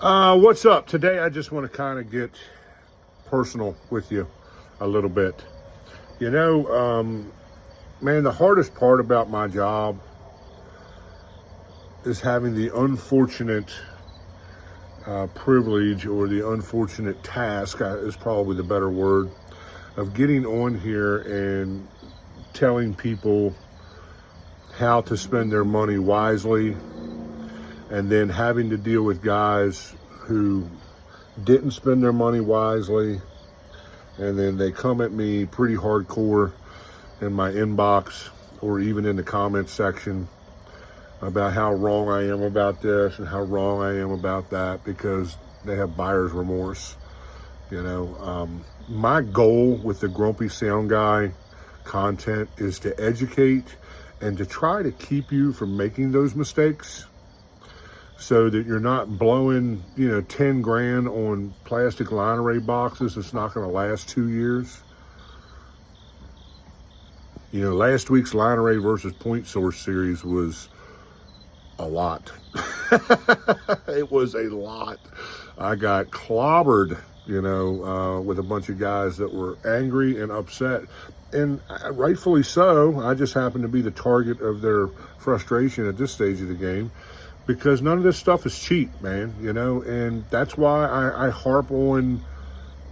What's up? Today I just want to kind of get personal with you a little bit. Man, the hardest part about my job is having the unfortunate privilege, or the unfortunate task is probably the better word, of getting on here and telling people how to spend their money wisely, and then having to deal with guys who didn't spend their money wisely, and then they come at me pretty hardcore in my inbox or even in the comments section about how wrong I am about this and how wrong I am about that, because they have buyer's remorse. My goal with the Grumpy Sound Guy content is to educate and to try to keep you from making those mistakes, so that you're not blowing, 10 grand on plastic line array boxes that's not going to last 2 years. Last week's line array versus point source series was a lot. It was a lot. I got clobbered, with a bunch of guys that were angry and upset. And rightfully so. I just happened to be the target of their frustration at this stage of the game, because none of this stuff is cheap, man, and that's why I harp on,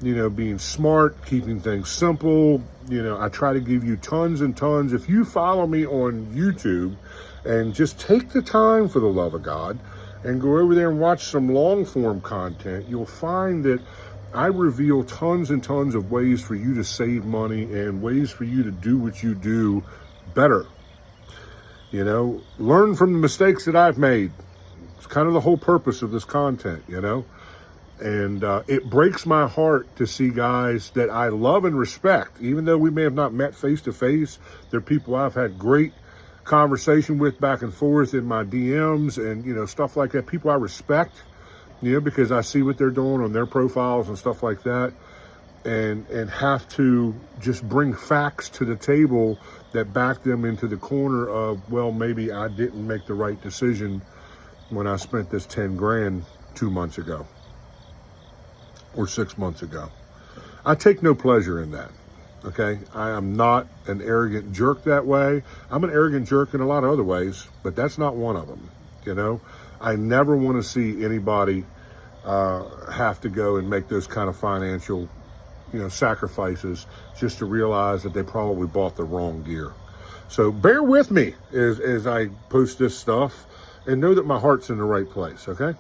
being smart, keeping things simple. I try to give you tons and tons. If you follow me on YouTube and just take the time, for the love of God, and go over there and watch some long form content, you'll find that I reveal tons and tons of ways for you to save money and ways for you to do what you do better. Learn from the mistakes that I've made. It's kind of the whole purpose of this content, and it breaks my heart to see guys that I love and respect, even though we may have not met face to face. They're people I've had great conversation with back and forth in my DMs and, stuff like that. People I respect, because I see what they're doing on their profiles and stuff like that, and have to just bring facts to the table that back them into the corner of, well, maybe I didn't make the right decision when I spent this 10 grand 2 months ago or 6 months ago. I take no pleasure in that. Okay. I am not an arrogant jerk that way. I'm an arrogant jerk in a lot of other ways, but that's not one of them. I never want to see anybody have to go and make those kind of financial sacrifices just to realize that they probably bought the wrong gear. So bear with me as I post this stuff, and know that my heart's in the right place, okay?